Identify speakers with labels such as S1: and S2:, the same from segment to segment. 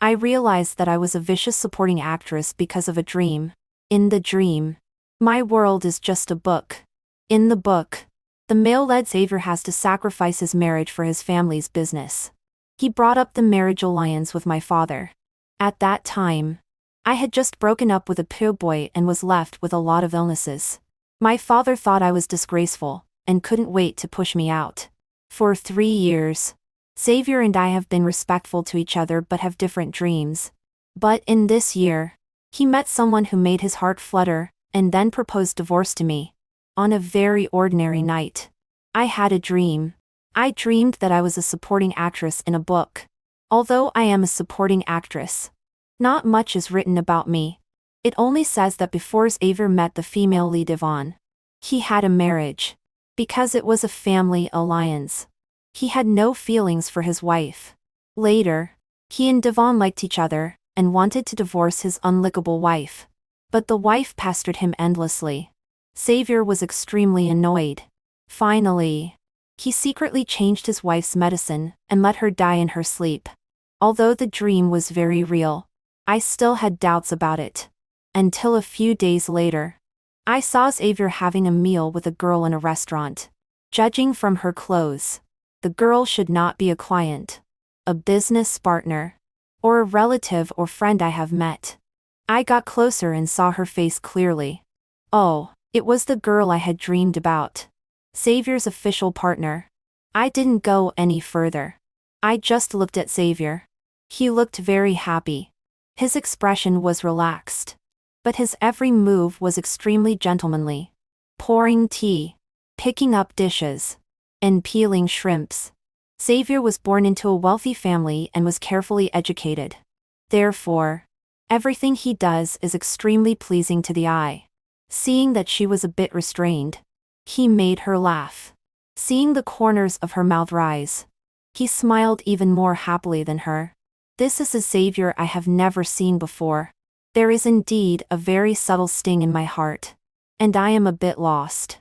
S1: I realized that I was a vicious supporting actress because of a dream. In the dream, my world is just a book. In the book, the male-led Xavier has to sacrifice his marriage for his family's business. He brought up the marriage alliance with my father. At that time, I had just broken up with a poor boy and was left with a lot of illnesses. My father thought I was disgraceful and couldn't wait to push me out. For 3 years, Xavier and I have been respectful to each other but have different dreams. But in this year, he met someone who made his heart flutter and then proposed divorce to me. On a very ordinary night, I had a dream. I dreamed that I was a supporting actress in a book. Although I am a supporting actress, not much is written about me. It only says that before Xavier met the female lead Yvonne, he had a marriage. Because it was a family alliance, he had no feelings for his wife. Later, he and Yvonne liked each other and wanted to divorce his unlikable wife. But the wife pestered him endlessly. Xavier was extremely annoyed. Finally, he secretly changed his wife's medicine and let her die in her sleep. Although the dream was very real, I still had doubts about it. Until a few days later, I saw Xavier having a meal with a girl in a restaurant. Judging from her clothes, the girl should not be a client, a business partner, or a relative or friend I have met. I got closer and saw her face clearly. Oh, it was the girl I had dreamed about. Xavier's official partner. I didn't go any further. I just looked at Xavier. He looked very happy. His expression was relaxed. But his every move was extremely gentlemanly. Pouring tea, picking up dishes, and peeling shrimps. Xavier was born into a wealthy family and was carefully educated. Therefore, everything he does is extremely pleasing to the eye. Seeing that she was a bit restrained, he made her laugh. Seeing the corners of her mouth rise, he smiled even more happily than her. This is a Xavier I have never seen before. There is indeed a very subtle sting in my heart. And I am a bit lost.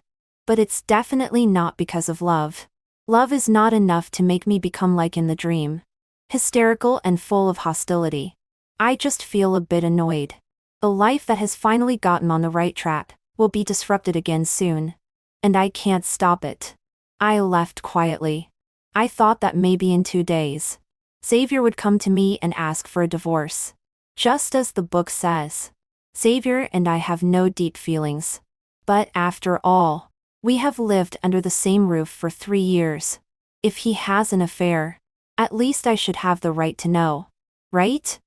S1: But it's definitely not because of love. Love is not enough to make me become like in the dream. Hysterical and full of hostility. I just feel a bit annoyed. The life that has finally gotten on the right track will be disrupted again soon. And I can't stop it. I left quietly. I thought that maybe in 2 days, Xavier would come to me and ask for a divorce. Just as the book says, Xavier and I have no deep feelings. But after all, we have lived under the same roof for 3 years. If he has an affair, at least I should have the right to know. Right?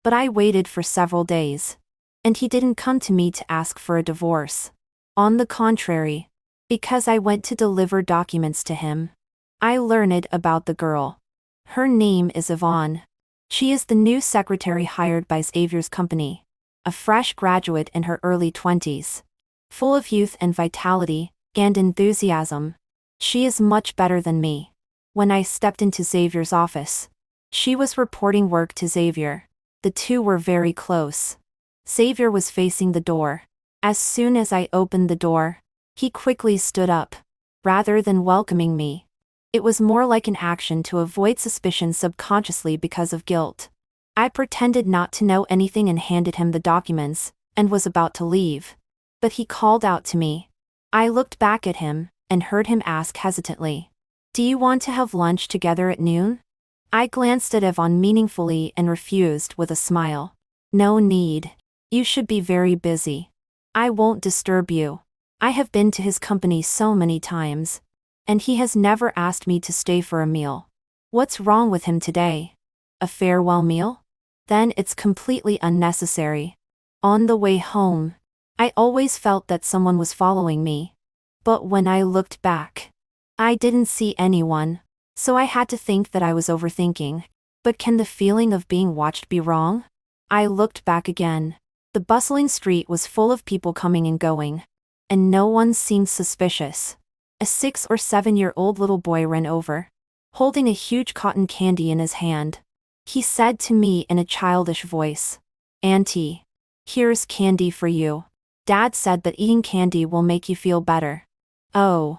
S1: But I waited for several days. And he didn't come to me to ask for a divorce. On the contrary, because I went to deliver documents to him, I learned about the girl. Her name is Yvonne. She is the new secretary hired by Xavier's company. A fresh graduate in her early 20s. Full of youth and vitality, and enthusiasm. She is much better than me. When I stepped into Xavier's office, she was reporting work to Xavier. The two were very close. Xavier was facing the door. As soon as I opened the door, he quickly stood up. Rather than welcoming me, it was more like an action to avoid suspicion subconsciously because of guilt. I pretended not to know anything and handed him the documents, and was about to leave. But he called out to me. I looked back at him, and heard him ask hesitantly, "Do you want to have lunch together at noon?" I glanced at Yvonne meaningfully and refused with a smile. "No need. You should be very busy. I won't disturb you. I have been to his company so many times. And he has never asked me to stay for a meal. What's wrong with him today? A farewell meal? Then it's completely unnecessary." On the way home, I always felt that someone was following me. But when I looked back, I didn't see anyone, so I had to think that I was overthinking. But can the feeling of being watched be wrong? I looked back again. The bustling street was full of people coming and going. And no one seemed suspicious. A 6 or 7-year-old little boy ran over, holding a huge cotton candy in his hand. He said to me in a childish voice, "Auntie, here's candy for you. Dad said that eating candy will make you feel better." Oh,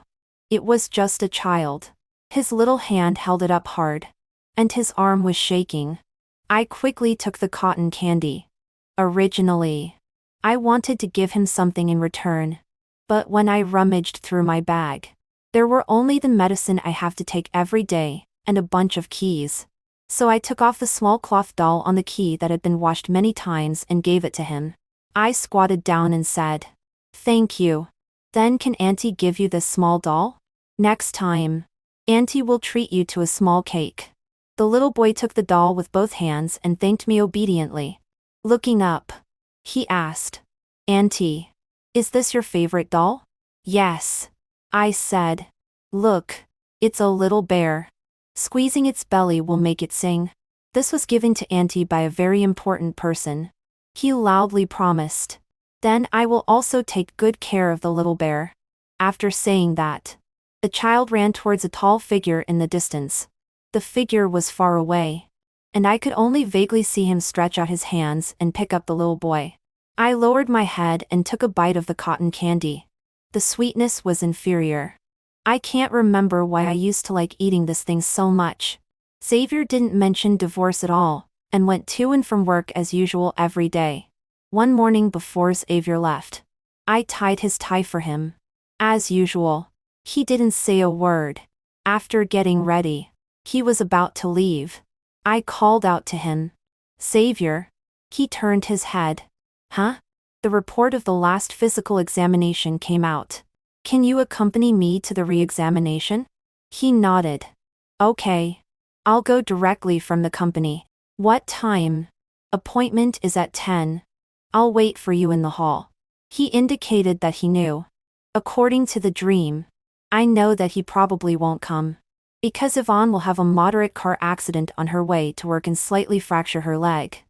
S1: it was just a child. His little hand held it up hard. And his arm was shaking. I quickly took the cotton candy. Originally, I wanted to give him something in return. But when I rummaged through my bag, there were only the medicine I have to take every day, and a bunch of keys. So I took off the small cloth doll on the key that had been washed many times and gave it to him. I squatted down and said, "Thank you. Then can Auntie give you this small doll? Next time, Auntie will treat you to a small cake." The little boy took the doll with both hands and thanked me obediently. Looking up, he asked, "Auntie, is this your favorite doll?" "Yes," I said. "Look, it's a little bear. Squeezing its belly will make it sing." This was given to Auntie by a very important person. He loudly promised, "Then I will also take good care of the little bear." After saying that, the child ran towards a tall figure in the distance. The figure was far away, and I could only vaguely see him stretch out his hands and pick up the little boy. I lowered my head and took a bite of the cotton candy. The sweetness was inferior. I can't remember why I used to like eating this thing so much. Xavier didn't mention divorce at all, and went to and from work as usual every day. One morning before Xavier left, I tied his tie for him. As usual, he didn't say a word. After getting ready, he was about to leave. I called out to him, "Xavier." He turned his head. "Huh?" The report of the last physical examination came out. "Can you accompany me to the re-examination?" He nodded. "Okay. I'll go directly from the company." "What time?" "Appointment is at 10. I'll wait for you in the hall." He indicated that he knew. According to the dream, I know that he probably won't come, because Yvonne will have a moderate car accident on her way to work and slightly fracture her leg.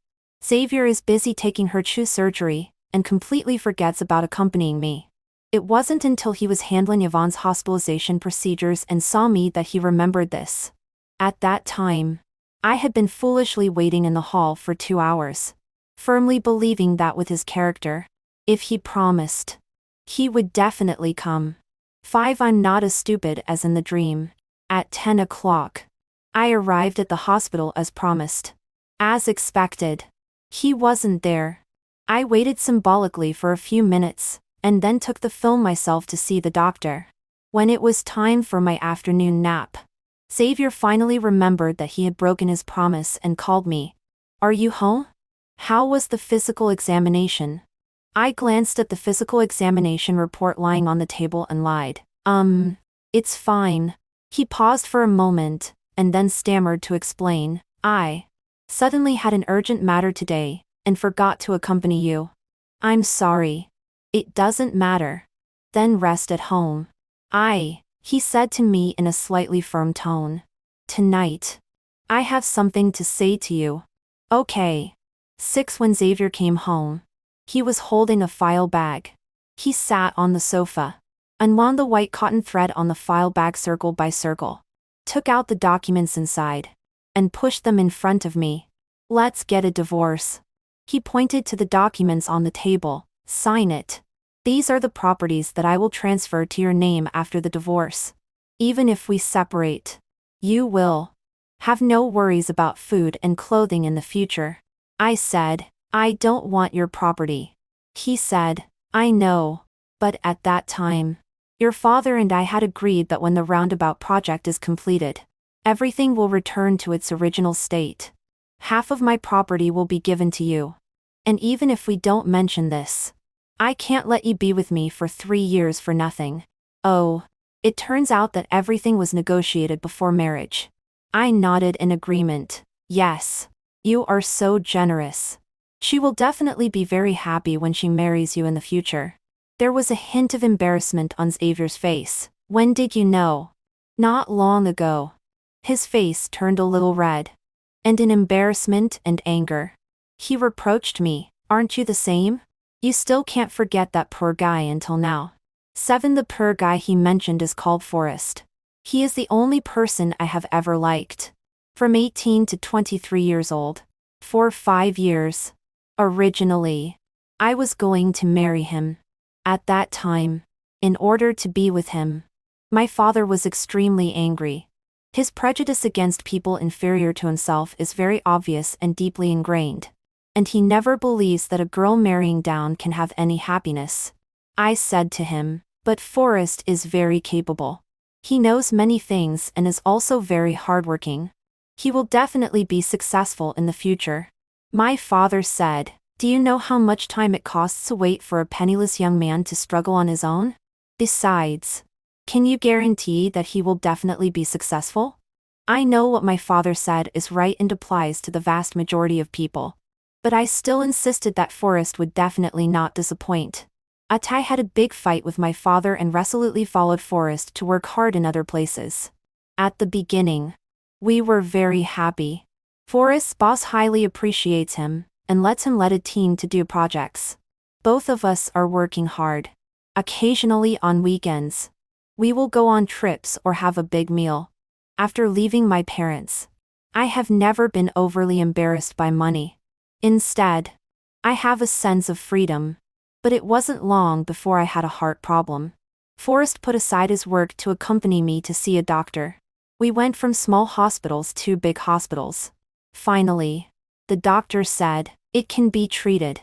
S1: Xavier is busy taking her shoe surgery, and completely forgets about accompanying me. It wasn't until he was handling Yvonne's hospitalization procedures and saw me that he remembered this. At that time, I had been foolishly waiting in the hall for 2 hours, firmly believing that with his character, if he promised, he would definitely come. 5. I'm not as stupid as in the dream. At 10 o'clock, I arrived at the hospital as promised. As expected, he wasn't there. I waited symbolically for a few minutes, and then took the film myself to see the doctor. When it was time for my afternoon nap, Xavier finally remembered that he had broken his promise and called me. "Are you home? How was the physical examination?" I glanced at the physical examination report lying on the table and lied. It's fine." He paused for a moment, and then stammered to explain, "I suddenly had an urgent matter today, and forgot to accompany you. I'm sorry." "It doesn't matter. Then rest at home." He said to me in a slightly firm tone. "Tonight, I have something to say to you." "Okay." 6. When Xavier came home, he was holding a file bag. He sat on the sofa, unwound the white cotton thread on the file bag circle by circle, took out the documents inside, and pushed them in front of me. "Let's get a divorce." He pointed to the documents on the table. "Sign it. These are the properties that I will transfer to your name after the divorce. Even if we separate, you will have no worries about food and clothing in the future." I said, "I don't want your property." He said, "I know. But at that time, your father and I had agreed that when the roundabout project is completed, everything will return to its original state. Half of my property will be given to you. And even if we don't mention this, I can't let you be with me for 3 years for nothing." Oh, it turns out that everything was negotiated before marriage. I nodded in agreement. "Yes. You are so generous. She will definitely be very happy when she marries you in the future." There was a hint of embarrassment on Xavier's face. "When did you know?" "Not long ago." His face turned a little red. And in embarrassment and anger, he reproached me, "Aren't you the same? You still can't forget that poor guy until now." 7. The poor guy he mentioned is called Forrest. He is the only person I have ever liked. From 18 to 23 years old. For 5 years. Originally, I was going to marry him. At that time, in order to be with him, my father was extremely angry. His prejudice against people inferior to himself is very obvious and deeply ingrained. And he never believes that a girl marrying down can have any happiness. I said to him, but Forrest is very capable. He knows many things and is also very hardworking. He will definitely be successful in the future. My father said, do you know how much time it costs to wait for a penniless young man to struggle on his own? Besides, can you guarantee that he will definitely be successful? I know what my father said is right and applies to the vast majority of people. But I still insisted that Forrest would definitely not disappoint. I had a big fight with my father and resolutely followed Forrest to work hard in other places. At the beginning, we were very happy. Forrest's boss highly appreciates him and lets him lead a team to do projects. Both of us are working hard. Occasionally on weekends, we will go on trips or have a big meal. After leaving my parents, I have never been overly embarrassed by money. Instead, I have a sense of freedom. But it wasn't long before I had a heart problem. Forrest put aside his work to accompany me to see a doctor. We went from small hospitals to big hospitals. Finally, the doctor said, it can be treated.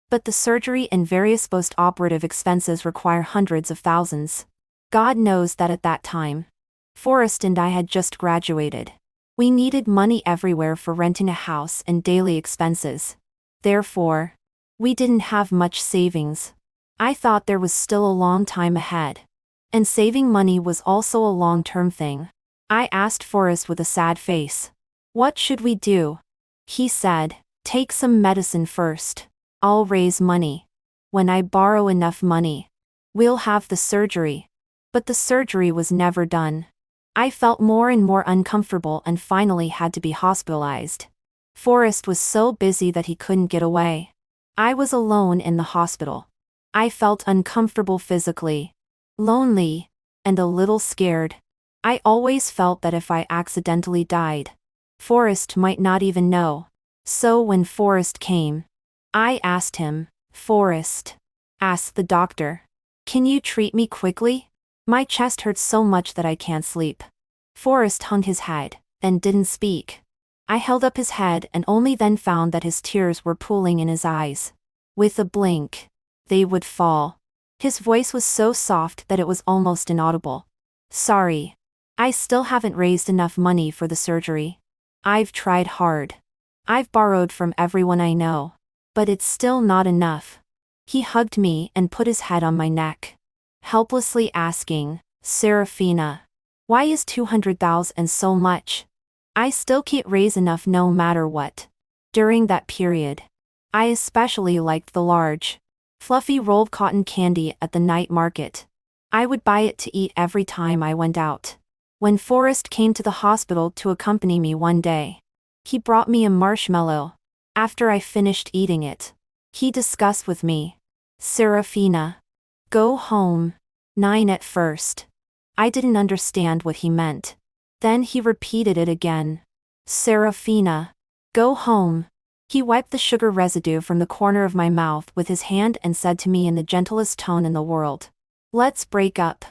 S1: But the surgery and various post-operative expenses require hundreds of thousands. God knows that at that time, Forrest and I had just graduated. We needed money everywhere for renting a house and daily expenses. Therefore, we didn't have much savings. I thought there was still a long time ahead. And saving money was also a long-term thing. I asked Forrest with a sad face, what should we do? He said, take some medicine first. I'll raise money. When I borrow enough money, we'll have the surgery. But the surgery was never done. I felt more and more uncomfortable and finally had to be hospitalized. Forrest was so busy that he couldn't get away. I was alone in the hospital. I felt uncomfortable physically, lonely, and a little scared. I always felt that if I accidentally died, Forrest might not even know. So when Forrest came, I asked him, Forrest, asked the doctor, can you treat me quickly? My chest hurts so much that I can't sleep. Forrest hung his head and didn't speak. I held up his head and only then found that his tears were pooling in his eyes. With a blink, they would fall. His voice was so soft that it was almost inaudible. Sorry. I still haven't raised enough money for the surgery. I've tried hard. I've borrowed from everyone I know. But it's still not enough. He hugged me and put his head on my neck, helplessly asking, Serafina, why is 200,000 so much? I still can't raise enough no matter what. During that period, I especially liked the large, fluffy rolled cotton candy at the night market. I would buy it to eat every time I went out. When Forrest came to the hospital to accompany me one day, he brought me a marshmallow. After I finished eating it, he discussed with me, Serafina, go home. 9 at first. I didn't understand what he meant. Then he repeated it again. Serafina, go home. He wiped the sugar residue from the corner of my mouth with his hand and said to me in the gentlest tone in the world, let's break up.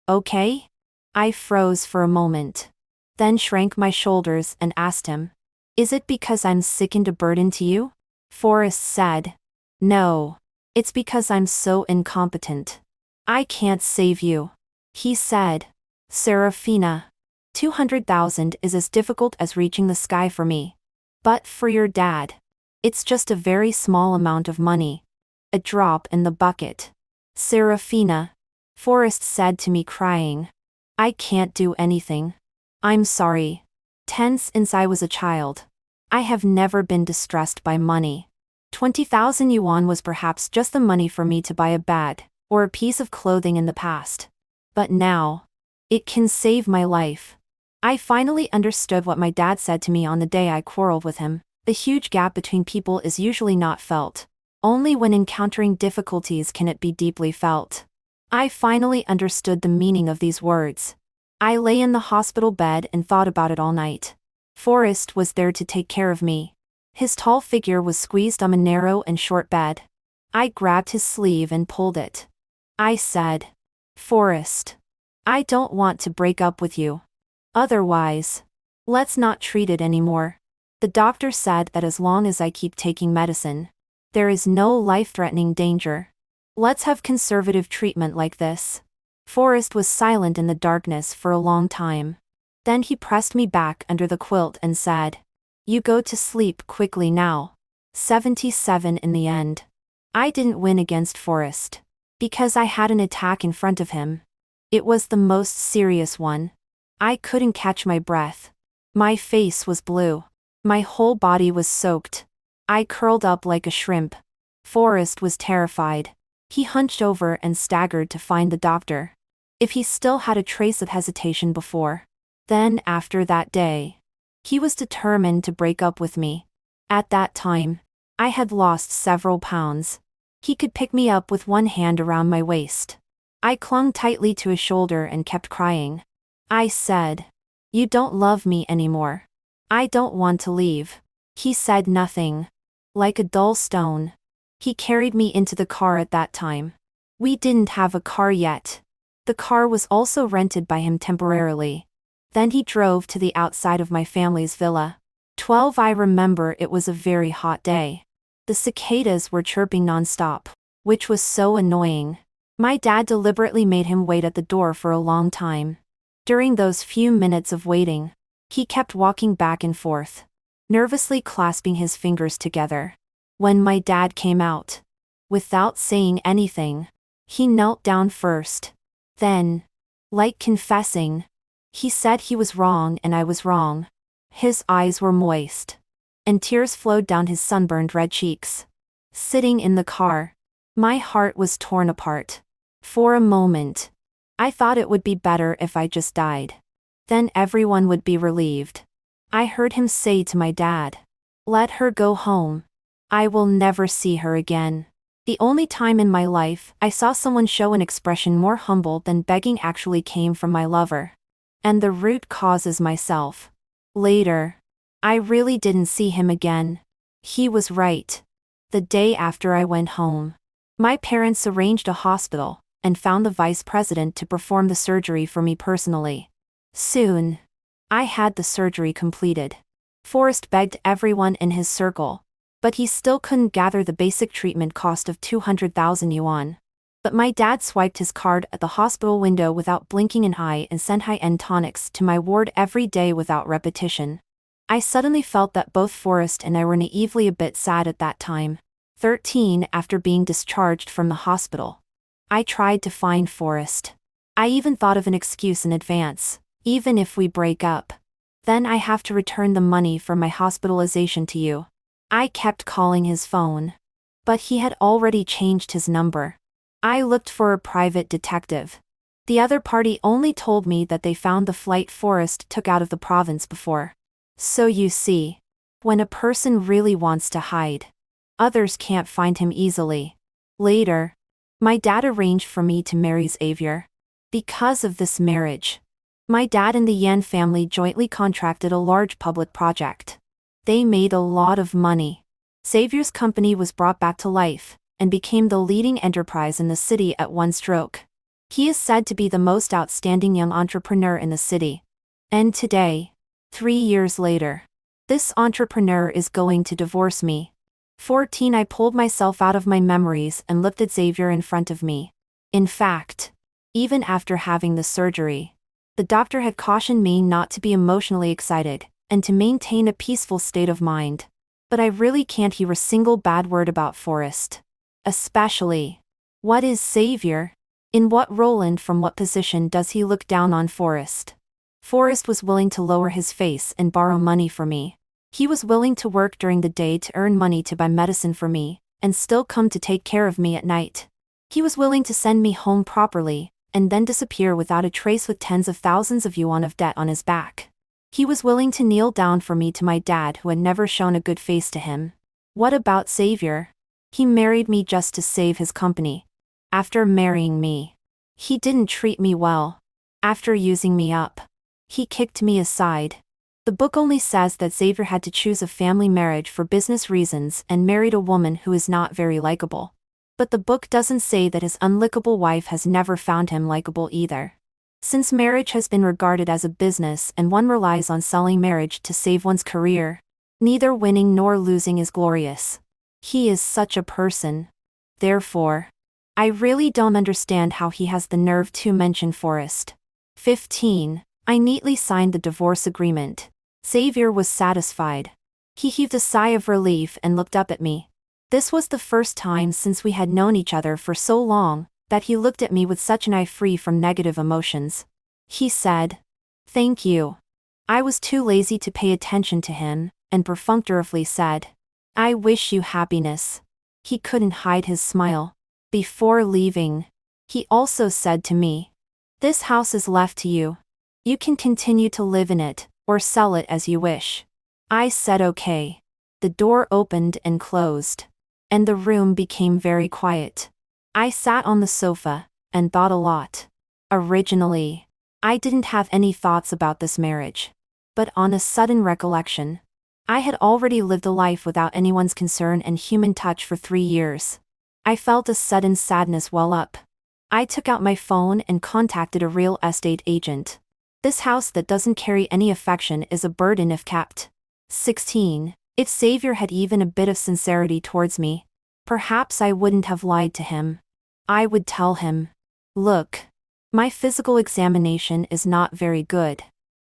S1: Okay? I froze for a moment. Then shrank my shoulders and asked him, is it because I'm sick and a burden to you? Forrest said, no. It's because I'm so incompetent. I can't save you. He said, Serafina, 200,000 is as difficult as reaching the sky for me. But for your dad, it's just a very small amount of money. A drop in the bucket. Serafina, Forrest said to me crying. I can't do anything. I'm sorry. Since I was a child, I have never been distressed by money. 20,000 yuan was perhaps just the money for me to buy a bag or a piece of clothing in the past. But now, it can save my life. I finally understood what my dad said to me on the day I quarreled with him. The huge gap between people is usually not felt. Only when encountering difficulties can it be deeply felt. I finally understood the meaning of these words. I lay in the hospital bed and thought about it all night. Forrest was there to take care of me. His tall figure was squeezed on a narrow and short bed. I grabbed his sleeve and pulled it. I said, Forrest, I don't want to break up with you. Otherwise, let's not treat it anymore. The doctor said that as long as I keep taking medicine, there is no life-threatening danger. Let's have conservative treatment like this. Forrest was silent in the darkness for a long time. Then he pressed me back under the quilt and said, "You go to sleep quickly now." 77 in the end. I didn't win against Forrest, because I had an attack in front of him. It was the most serious one. I couldn't catch my breath. My face was blue. My whole body was soaked. I curled up like a shrimp. Forrest was terrified. He hunched over and staggered to find the doctor. If he still had a trace of hesitation before, then after that day, he was determined to break up with me. At that time, I had lost several pounds. He could pick me up with one hand around my waist. I clung tightly to his shoulder and kept crying. I said, "You don't love me anymore. I don't want to leave." He said nothing. Like a dull stone. He carried me into the car at that time. We didn't have a car yet. The car was also rented by him temporarily. Then he drove to the outside of my family's villa. 12 I remember it was a very hot day. The cicadas were chirping nonstop, which was so annoying. My dad deliberately made him wait at the door for a long time. During those few minutes of waiting, he kept walking back and forth, nervously clasping his fingers together. When my dad came out, without saying anything, he knelt down first. Then, like confessing, he said he was wrong and I was wrong. His eyes were moist, and tears flowed down his sunburned red cheeks. Sitting in the car, my heart was torn apart. For a moment, I thought it would be better if I just died. Then everyone would be relieved. I heard him say to my dad, "Let her go home. I will never see her again." The only time in my life I saw someone show an expression more humble than begging actually came from my lover. And the root cause is myself. Later, I really didn't see him again. He was right. The day after I went home, my parents arranged a hospital and found the vice president to perform the surgery for me personally. Soon, I had the surgery completed. Forrest begged everyone in his circle, but he still couldn't gather the basic treatment cost of 200,000 yuan. But my dad swiped his card at the hospital window without blinking an eye and sent high-end tonics to my ward every day without repetition. I suddenly felt that both Forrest and I were naively a bit sad at that time. 13 after being discharged from the hospital, I tried to find Forrest. I even thought of an excuse in advance. Even if we break up, then I have to return the money for my hospitalization to you. I kept calling his phone, but he had already changed his number. I looked for a private detective. The other party only told me that they found the flight Forrest took out of the province before. So you see, when a person really wants to hide, others can't find him easily. Later, my dad arranged for me to marry Xavier. Because of this marriage, my dad and the Yan family jointly contracted a large public project. They made a lot of money. Xavier's company was brought back to life and became the leading enterprise in the city at one stroke. He is said to be the most outstanding young entrepreneur in the city. And today, 3 years later, this entrepreneur is going to divorce me. 14 I pulled myself out of my memories and looked at Xavier in front of me. In fact, even after having the surgery, the doctor had cautioned me not to be emotionally excited and to maintain a peaceful state of mind. But I really can't hear a single bad word about Forrest. Especially, what is Xavier? In what role and from what position does he look down on Forrest? Forrest was willing to lower his face and borrow money for me. He was willing to work during the day to earn money to buy medicine for me, and still come to take care of me at night. He was willing to send me home properly, and then disappear without a trace with tens of thousands of yuan of debt on his back. He was willing to kneel down for me to my dad who had never shown a good face to him. What about Xavier? He married me just to save his company. After marrying me, he didn't treat me well. After using me up, he kicked me aside. The book only says that Xavier had to choose a family marriage for business reasons and married a woman who is not very likable. But the book doesn't say that his unlikable wife has never found him likable either. Since marriage has been regarded as a business and one relies on selling marriage to save one's career, neither winning nor losing is glorious. He is such a person. Therefore, I really don't understand how he has the nerve to mention Forrest. 15. I neatly signed the divorce agreement. Xavier was satisfied. He heaved a sigh of relief and looked up at me. This was the first time since we had known each other for so long that he looked at me with such an eye free from negative emotions. He said, "Thank you." I was too lazy to pay attention to him, and perfunctorily said, "I wish you happiness." He couldn't hide his smile. Before leaving, he also said to me, "This house is left to you. You can continue to live in it, or sell it as you wish." I said okay. The door opened and closed, and the room became very quiet. I sat on the sofa and thought a lot. Originally, I didn't have any thoughts about this marriage. But on a sudden recollection, I had already lived a life without anyone's concern and human touch for 3 years. I felt a sudden sadness well up. I took out my phone and contacted a real estate agent. This house that doesn't carry any affection is a burden if kept. 16. If Xavier had even a bit of sincerity towards me, perhaps I wouldn't have lied to him. I would tell him, "Look, my physical examination is not very good.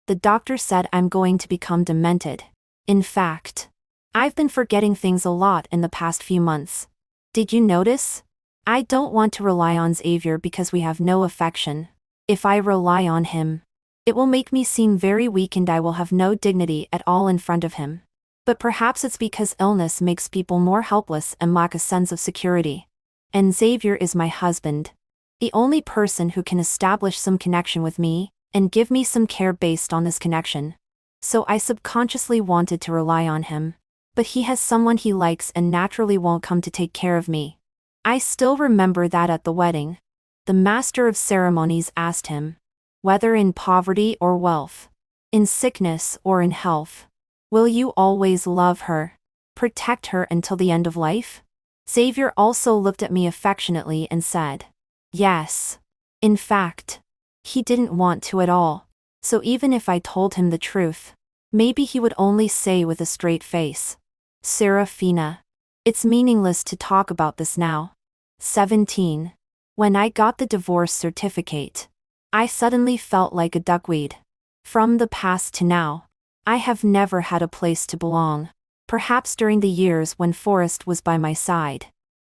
S1: The doctor said I'm going to become demented. In fact, I've been forgetting things a lot in the past few months. Did you notice? I don't want to rely on Xavier because we have no affection. If I rely on him, it will make me seem very weak and I will have no dignity at all in front of him. But perhaps it's because illness makes people more helpless and lack a sense of security. And Xavier is my husband. The only person who can establish some connection with me, and give me some care based on this connection. So I subconsciously wanted to rely on him. But he has someone he likes and naturally won't come to take care of me. I still remember that at the wedding, the master of ceremonies asked him, whether in poverty or wealth, in sickness or in health, will you always love her, protect her until the end of life? Xavier also looked at me affectionately and said, yes. In fact, he didn't want to at all. So even if I told him the truth, maybe he would only say with a straight face, Serafina, it's meaningless to talk about this now. 17. When I got the divorce certificate, I suddenly felt like a duckweed. From the past to now, I have never had a place to belong. Perhaps during the years when Forrest was by my side,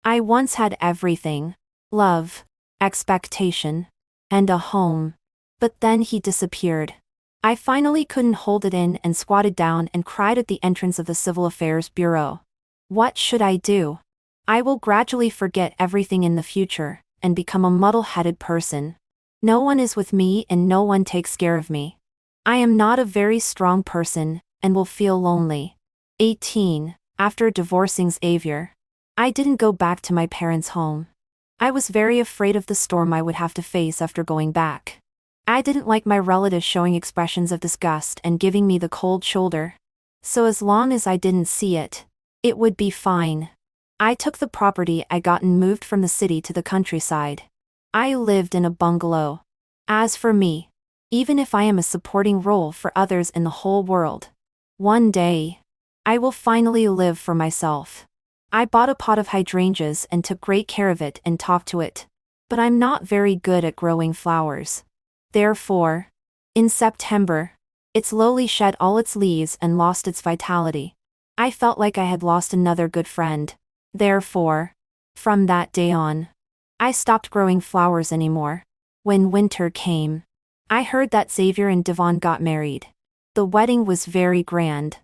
S1: I once had everything: love, expectation, and a home. But then he disappeared. I finally couldn't hold it in and squatted down and cried at the entrance of the Civil Affairs Bureau. What should I do? I will gradually forget everything in the future and become a muddle-headed person. No one is with me and no one takes care of me. I am not a very strong person and will feel lonely. 18. After divorcing Xavier, I didn't go back to my parents' home. I was very afraid of the storm I would have to face after going back. I didn't like my relatives showing expressions of disgust and giving me the cold shoulder. So as long as I didn't see it, it would be fine. I took the property I got and moved from the city to the countryside. I lived in a bungalow. As for me, even if I am a supporting role for others in the whole world, one day, I will finally live for myself. I bought a pot of hydrangeas and took great care of it and talked to it. But I'm not very good at growing flowers. Therefore, in September, it slowly shed all its leaves and lost its vitality. I felt like I had lost another good friend. Therefore, from that day on, I stopped growing flowers anymore. When winter came, I heard that Xavier and Devon got married. The wedding was very grand.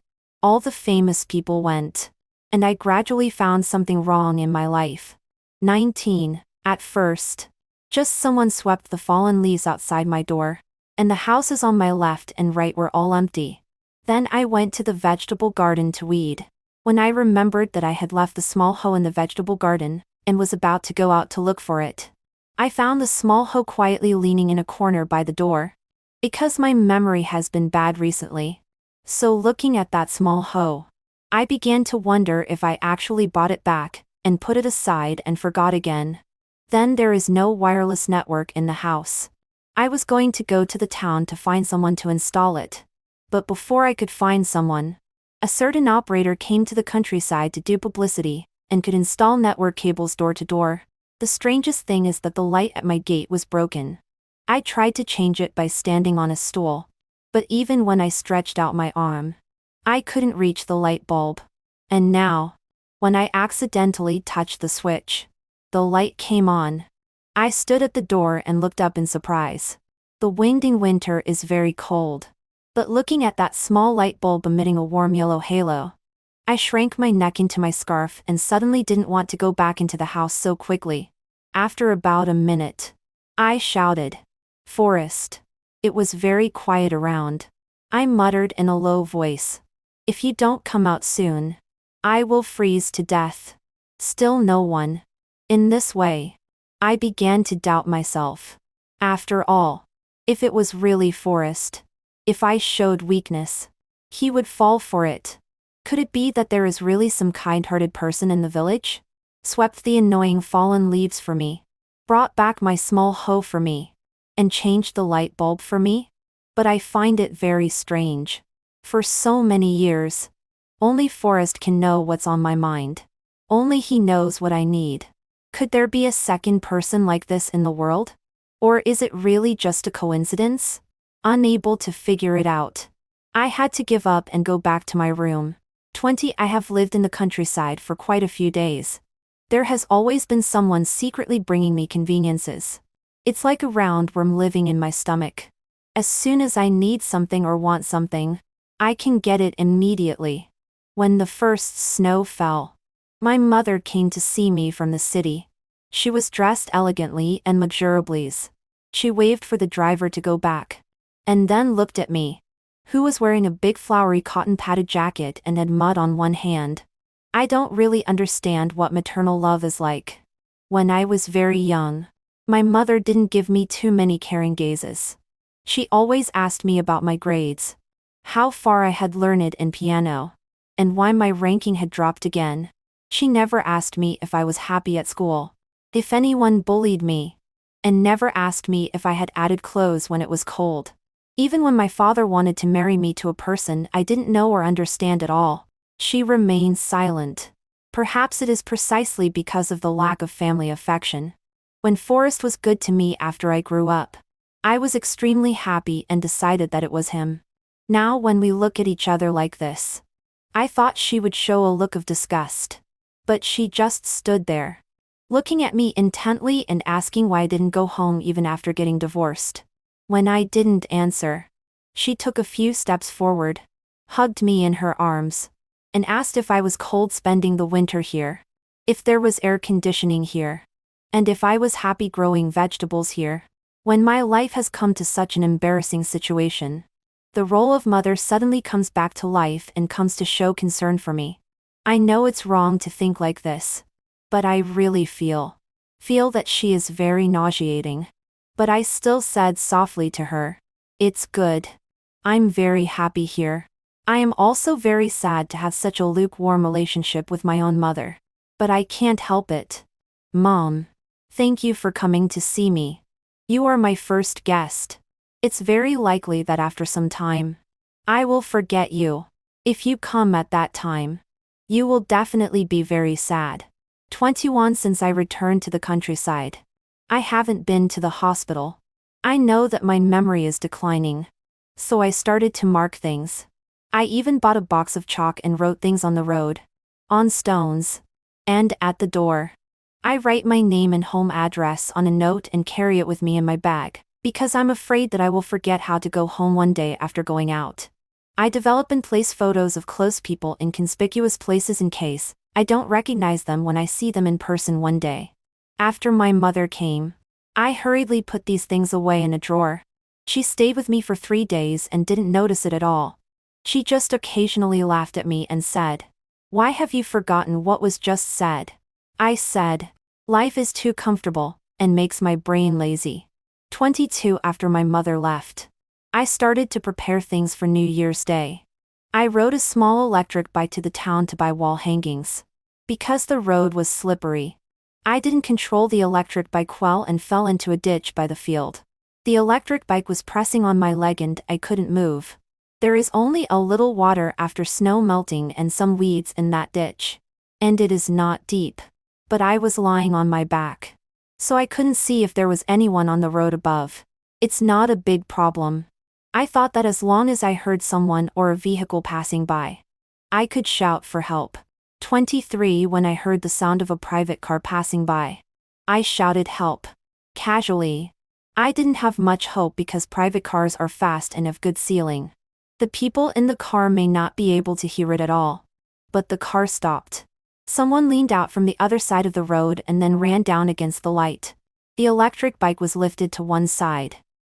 S1: All the famous people went. And I gradually found something wrong in my life. 19. At first, just someone swept the fallen leaves outside my door, and the houses on my left and right were all empty. Then I went to the vegetable garden to weed. When I remembered that I had left the small hoe in the vegetable garden, and was about to go out to look for it, I found the small hoe quietly leaning in a corner by the door. Because my memory has been bad recently. So looking at that small hoe, I began to wonder if I actually bought it back, and put it aside and forgot again. Then there is no wireless network in the house. I was going to go to the town to find someone to install it. But before I could find someone, a certain operator came to the countryside to do publicity, and could install network cables door to door. The strangest thing is that the light at my gate was broken. I tried to change it by standing on a stool. But even when I stretched out my arm, I couldn't reach the light bulb. And now, when I accidentally touched the switch, the light came on. I stood at the door and looked up in surprise. The wind in winter is very cold. But looking at that small light bulb emitting a warm yellow halo, I shrank my neck into my scarf and suddenly didn't want to go back into the house so quickly. After about a minute, I shouted, "Forrest." It was very quiet around. I muttered in a low voice, "If you don't come out soon, I will freeze to death." Still no one. In this way, I began to doubt myself. After all, if it was really Forrest, if I showed weakness, he would fall for it. Could it be that there is really some kind-hearted person in the village? Swept the annoying fallen leaves for me, brought back my small hoe for me, and changed the light bulb for me? But I find it very strange. For so many years, only Forrest can know what's on my mind. Only he knows what I need. Could there be a second person like this in the world? Or is it really just a coincidence? Unable to figure it out, I had to give up and go back to my room. 20 I have lived in the countryside for quite a few days. There has always been someone secretly bringing me conveniences. It's like a roundworm living in my stomach. As soon as I need something or want something, I can get it immediately. When the first snow fell, my mother came to see me from the city. She was dressed elegantly and luxuriously. She waved for the driver to go back, and then looked at me, who was wearing a big flowery cotton-padded jacket and had mud on one hand. I don't really understand what maternal love is like. When I was very young, my mother didn't give me too many caring gazes. She always asked me about my grades, how far I had learned in piano, and why my ranking had dropped again. She never asked me if I was happy at school, if anyone bullied me, and never asked me if I had added clothes when it was cold. Even when my father wanted to marry me to a person I didn't know or understand at all, she remained silent. Perhaps it is precisely because of the lack of family affection. When Forrest was good to me after I grew up, I was extremely happy and decided that it was him. Now when we look at each other like this, I thought she would show a look of disgust. But she just stood there, looking at me intently and asking why I didn't go home even after getting divorced. When I didn't answer, she took a few steps forward, hugged me in her arms, and asked if I was cold spending the winter here, if there was air conditioning here, and if I was happy growing vegetables here. When my life has come to such an embarrassing situation, the role of mother suddenly comes back to life and comes to show concern for me. I know it's wrong to think like this, but I really feel that she is very nauseating. But I still said softly to her, "It's good. I'm very happy here. I am also very sad to have such a lukewarm relationship with my own mother. But I can't help it. Mom, thank you for coming to see me. You are my first guest. It's very likely that after some time, I will forget you. If you come at that time, you will definitely be very sad." 21 Since I returned to the countryside, I haven't been to the hospital. I know that my memory is declining, so I started to mark things. I even bought a box of chalk and wrote things on the road, on stones, and at the door. I write my name and home address on a note and carry it with me in my bag, because I'm afraid that I will forget how to go home one day after going out. I develop and place photos of close people in conspicuous places in case I don't recognize them when I see them in person one day. After my mother came, I hurriedly put these things away in a drawer. She stayed with me for 3 days and didn't notice it at all. She just occasionally laughed at me and said, "Why have you forgotten what was just said?" I said, "Life is too comfortable, and makes my brain lazy." 22 After my mother left, I started to prepare things for New Year's Day. I rode a small electric bike to the town to buy wall hangings. Because the road was slippery, I didn't control the electric bike well and fell into a ditch by the field. The electric bike was pressing on my leg and I couldn't move. There is only a little water after snow melting and some weeds in that ditch. And it is not deep. But I was lying on my back. So I couldn't see if there was anyone on the road above. It's not a big problem. I thought that as long as I heard someone or a vehicle passing by, I could shout for help. 23 When I heard the sound of a private car passing by, I shouted help. Casually. I didn't have much hope because private cars are fast and have good ceiling. The people in the car may not be able to hear it at all. But the car stopped. Someone leaned out from the other side of the road and then ran down against the light. The electric bike was lifted to one side.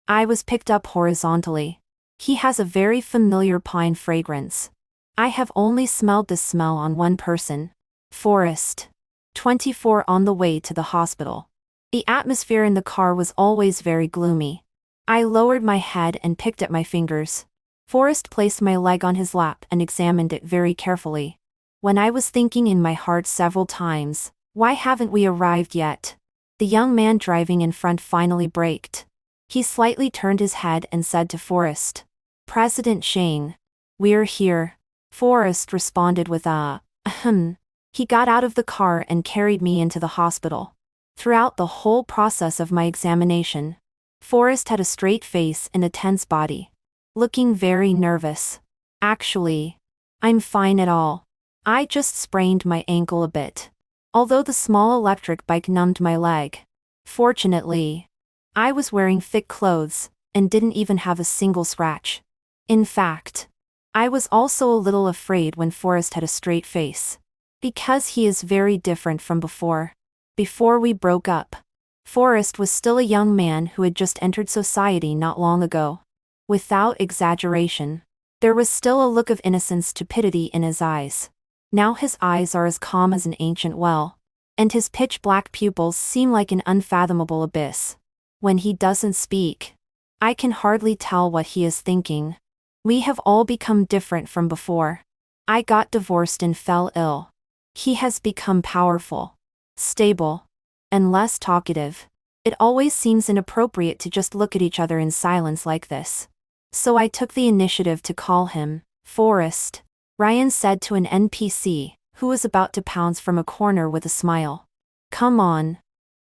S1: I was picked up horizontally. He has a very familiar pine fragrance. I have only smelled this smell on one person. Forrest. 24 On the way to the hospital. The atmosphere in the car was always very gloomy. I lowered my head and picked at my fingers. Forrest placed my leg on his lap and examined it very carefully. When I was thinking in my heart several times, why haven't we arrived yet? The young man driving in front finally braked. He slightly turned his head and said to Forrest, "President Shane. We're here." Forrest responded with a, ahem. He got out of the car and carried me into the hospital. Throughout the whole process of my examination, Forrest had a straight face and a tense body. Looking very nervous. Actually, I'm fine at all. I just sprained my ankle a bit. Although the small electric bike numbed my leg. Fortunately, I was wearing thick clothes and didn't even have a single scratch. In fact, I was also a little afraid when Forrest had a straight face. Because he is very different from before. Before we broke up, Forrest was still a young man who had just entered society not long ago. Without exaggeration, there was still a look of innocent stupidity in his eyes. Now his eyes are as calm as an ancient well, and his pitch-black pupils seem like an unfathomable abyss. When he doesn't speak, I can hardly tell what he is thinking. We have all become different from before. I got divorced and fell ill. He has become powerful, stable, and less talkative. It always seems inappropriate to just look at each other in silence like this. So I took the initiative to call him. "Forrest," Ryan said to an NPC, who was about to pounce from a corner with a smile. "Come on,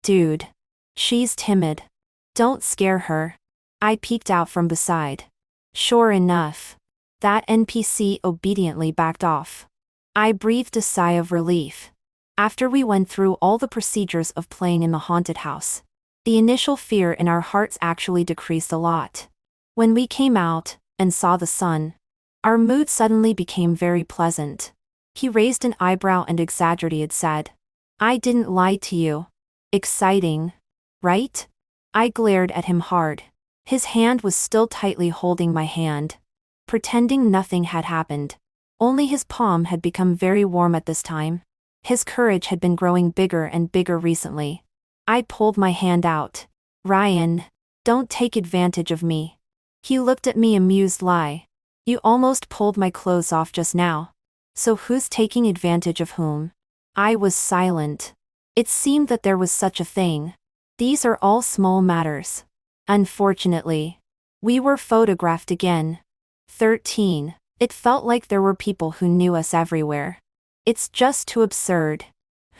S1: dude. She's timid. Don't scare her." I peeked out from beside. Sure enough, that NPC obediently backed off. I breathed a sigh of relief. After we went through all the procedures of playing in the haunted house, the initial fear in our hearts actually decreased a lot. When we came out and saw the sun, our mood suddenly became very pleasant. He raised an eyebrow and exaggerated said, "I didn't lie to you. Exciting, right?" I glared at him hard. His hand was still tightly holding my hand, pretending nothing had happened. Only his palm had become very warm at this time. His courage had been growing bigger and bigger recently. I pulled my hand out. "Ryan, don't take advantage of me." He looked at me amused. "Lie. You almost pulled my clothes off just now. So who's taking advantage of whom?" I was silent. It seemed that there was such a thing. These are all small matters. Unfortunately, we were photographed again. 13. It felt like there were people who knew us everywhere. It's just too absurd.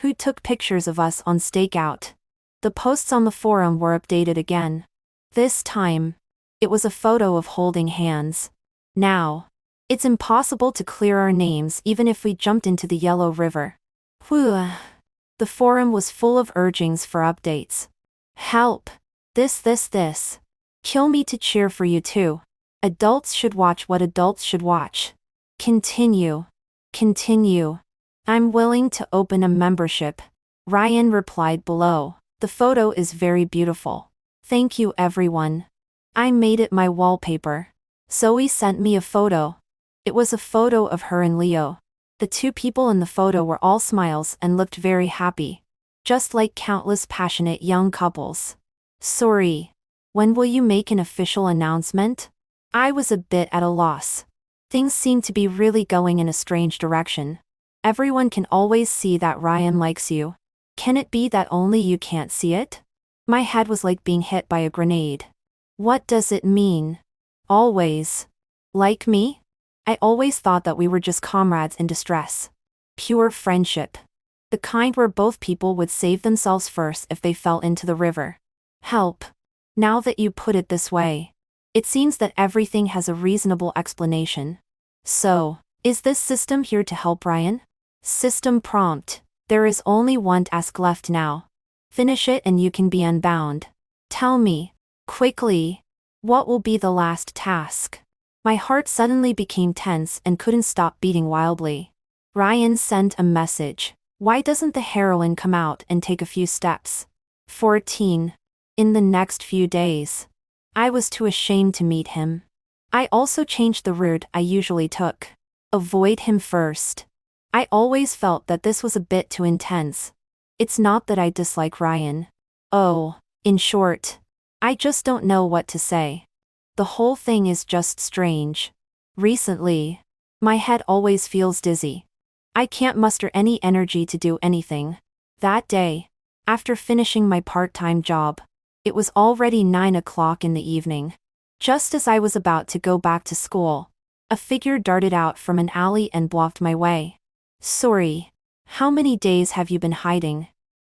S1: Who took pictures of us on stakeout? The posts on the forum were updated again. This time, it was a photo of holding hands. Now, it's impossible to clear our names even if we jumped into the Yellow River. Whew. The forum was full of urgings for updates. Help. This. Kill me to cheer for you too. Adults should watch what adults should watch. Continue. I'm willing to open a membership. Ryan replied below. The photo is very beautiful. Thank you everyone. I made it my wallpaper. Zoe sent me a photo. It was a photo of her and Leo. The two people in the photo were all smiles and looked very happy. Just like countless passionate young couples. Sorry. When will you make an official announcement? I was a bit at a loss. Things seem to be really going in a strange direction. Everyone can always see that Ryan likes you. Can it be that only you can't see it? My head was like being hit by a grenade. What does it mean? Always. Like me? I always thought that we were just comrades in distress. Pure friendship. The kind where both people would save themselves first if they fell into the river. Help. Now that you put it this way, it seems that everything has a reasonable explanation. So, is this system here to help Ryan? System prompt. There is only one task left now. Finish it and you can be unbound. Tell me, quickly, what will be the last task? My heart suddenly became tense and couldn't stop beating wildly. Ryan sent a message. Why doesn't the heroine come out and take a few steps? 14. In the next few days. I was too ashamed to meet him. I also changed the route I usually took. Avoid him first. I always felt that this was a bit too intense. It's not that I dislike Ryan. Oh, in short, I just don't know what to say. The whole thing is just strange. Recently, my head always feels dizzy. I can't muster any energy to do anything. That day, after finishing my part-time job, it was already 9 o'clock in the evening. Just as I was about to go back to school, a figure darted out from an alley and blocked my way. Sorry. How many days have you been hiding?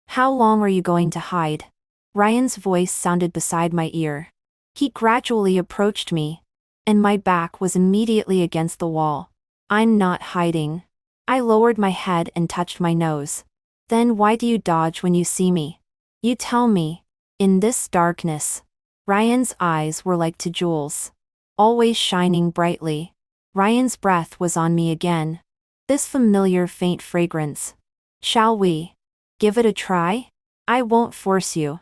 S1: How long are you going to hide? Ryan's voice sounded beside my ear. He gradually approached me, and my back was immediately against the wall. I'm not hiding. I lowered my head and touched my nose. Then why do you dodge when you see me? You tell me. In this darkness. Ryan's eyes were like two jewels, always shining brightly. Ryan's breath was on me again. This familiar faint fragrance. Shall we give it a try? I won't force you.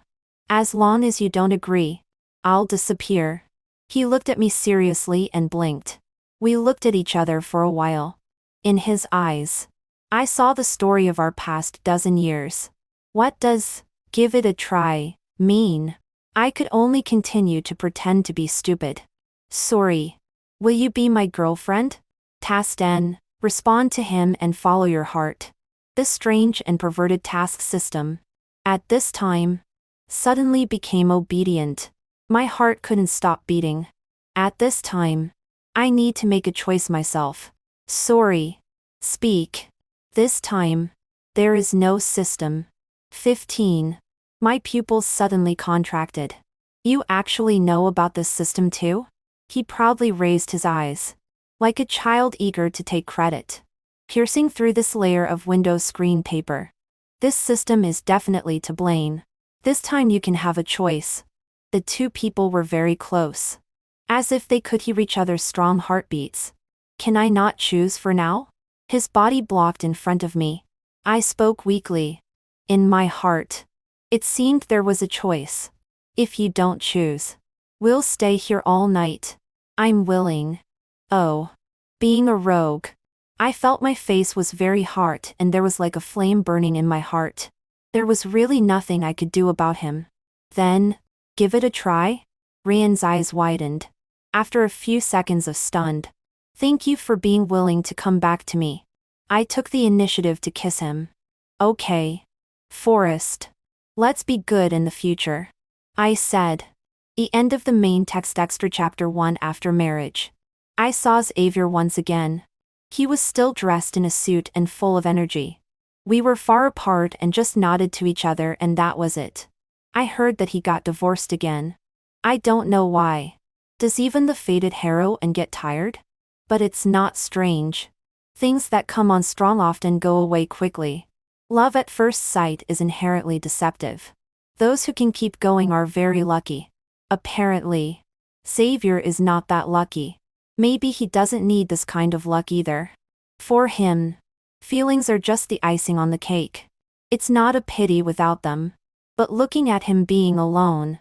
S1: As long as you don't agree, I'll disappear. He looked at me seriously and blinked. We looked at each other for a while. In his eyes, I saw the story of our past dozen years. What does give it a try mean? I could only continue to pretend to be stupid. Sorry. Will you be my girlfriend? Task 10. Respond to him and follow your heart. This strange and perverted task system, at this time, suddenly became obedient. My heart couldn't stop beating. At this time, I need to make a choice myself. Sorry. Speak. This time, there is no system. 15. My pupils suddenly contracted. You actually know about this system too? He proudly raised his eyes, like a child eager to take credit. Piercing through this layer of Windows screen paper. This system is definitely to blame. This time you can have a choice. The two people were very close. As if they could hear each other's strong heartbeats. Can I not choose for now? His body blocked in front of me. I spoke weakly. In my heart, it seemed there was a choice. If you don't choose, we'll stay here all night. I'm willing. Oh. Being a rogue. I felt my face was very hot and there was like a flame burning in my heart. There was really nothing I could do about him. Then, give it a try? Ryan's eyes widened. After a few seconds of stunned. Thank you for being willing to come back to me. I took the initiative to kiss him. Okay. Forrest. Let's be good in the future. I said. The end of the main text extra chapter 1 after marriage. I saw Xavier once again. He was still dressed in a suit and full of energy. We were far apart and just nodded to each other and that was it. I heard that he got divorced again. I don't know why. Does even the fated heroine get tired? But it's not strange. Things that come on strong often go away quickly. Love at first sight is inherently deceptive. Those who can keep going are very lucky. Apparently, Xavier is not that lucky. Maybe he doesn't need this kind of luck either. For him, feelings are just the icing on the cake. It's not a pity without them. But looking at him being alone,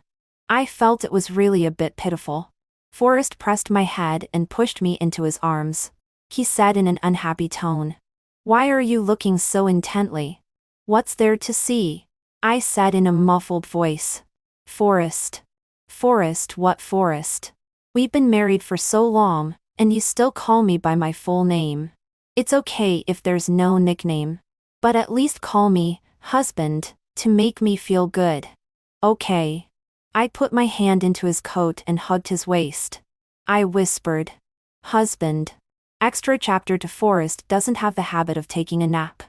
S1: I felt it was really a bit pitiful. Forrest pressed my head and pushed me into his arms. He said in an unhappy tone. Why are you looking so intently? What's there to see? I said in a muffled voice. Forrest. Forrest, what Forrest? We've been married for so long, and you still call me by my full name. It's okay if there's no nickname. But at least call me, husband, to make me feel good. Okay. I put my hand into his coat and hugged his waist. I whispered, "Husband." Extra chapter: DeForest doesn't have the habit of taking a nap.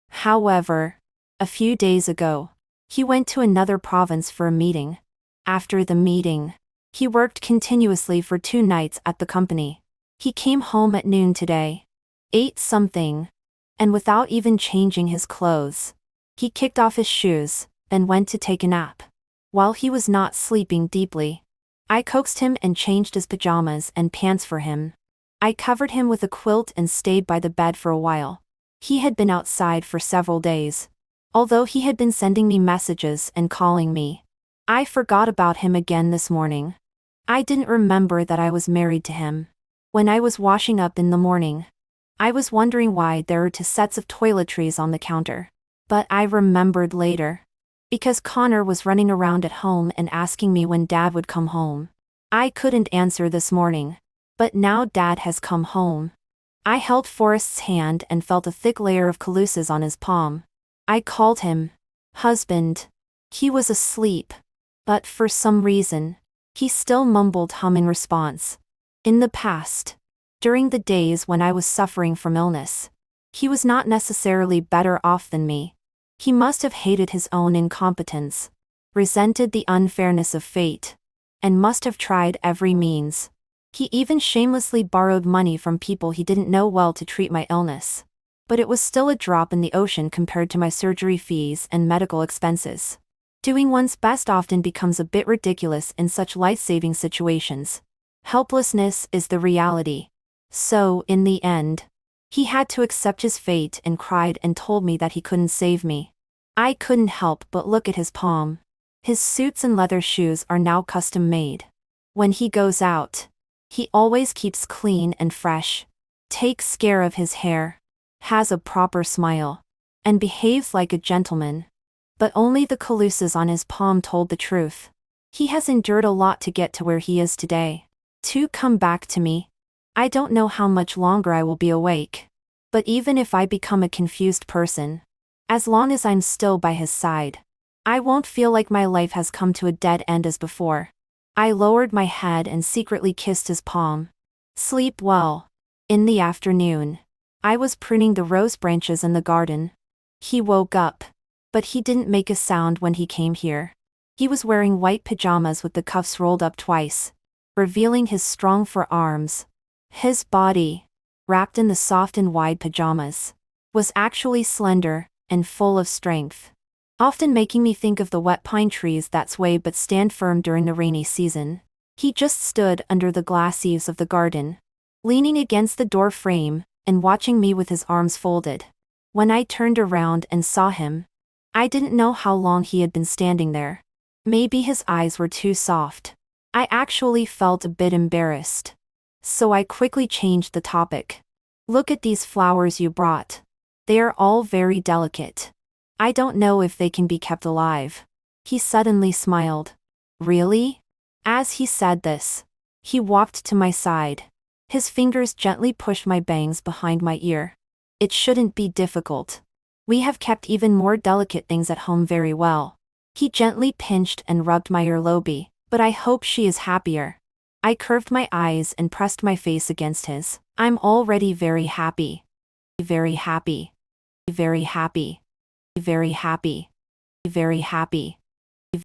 S1: However, a few days ago, he went to another province for a meeting. After the meeting, he worked continuously for 2 nights at the company. He came home at noon today, ate something, and without even changing his clothes, he kicked off his shoes, then went to take a nap. While he was not sleeping deeply, I coaxed him and changed his pajamas and pants for him. I covered him with a quilt and stayed by the bed for a while. He had been outside for several days. Although he had been sending me messages and calling me, I forgot about him again this morning. I didn't remember that I was married to him. When I was washing up in the morning, I was wondering why there were 2 sets of toiletries on the counter. But I remembered later. Because Connor was running around at home and asking me when Dad would come home. I couldn't answer this morning. But now Dad has come home. I held Forrest's hand and felt a thick layer of calluses on his palm. I called him husband. He was asleep. But for some reason, he still mumbled hum in response. In the past, during the days when I was suffering from illness, he was not necessarily better off than me. He must have hated his own incompetence, resented the unfairness of fate, and must have tried every means. He even shamelessly borrowed money from people he didn't know well to treat my illness. But it was still a drop in the ocean compared to my surgery fees and medical expenses. Doing one's best often becomes a bit ridiculous in such life-saving situations. Helplessness is the reality. So, in the end, he had to accept his fate and cried and told me that he couldn't save me. I couldn't help but look at his palm. His suits and leather shoes are now custom made. When he goes out, he always keeps clean and fresh, takes care of his hair, has a proper smile, and behaves like a gentleman. But only the calluses on his palm told the truth. He has endured a lot to get to where he is today. To come back to me. I don't know how much longer I will be awake. But even if I become a confused person, as long as I'm still by his side, I won't feel like my life has come to a dead end as before. I lowered my head and secretly kissed his palm. Sleep well. In the afternoon, I was pruning the rose branches in the garden. He woke up, but he didn't make a sound when he came here. He was wearing white pajamas with the cuffs rolled up twice, revealing his strong forearms. His body, wrapped in the soft and wide pajamas, was actually slender and full of strength, often making me think of the wet pine trees that sway but stand firm during the rainy season. He just stood under the glass eaves of the garden, leaning against the door frame, and watching me with his arms folded. When I turned around and saw him, I didn't know how long he had been standing there. Maybe his eyes were too soft. I actually felt a bit embarrassed. So I quickly changed the topic. Look at these flowers you brought. They are all very delicate. I don't know if they can be kept alive. He suddenly smiled. Really? As he said this, he walked to my side. His fingers gently pushed my bangs behind my ear. It shouldn't be difficult. We have kept even more delicate things at home very well. He gently pinched and rubbed my earlobe, but I hope she is happier. I curved my eyes and pressed my face against his. I'm already very happy. Very happy. Very happy. Very happy. Very happy.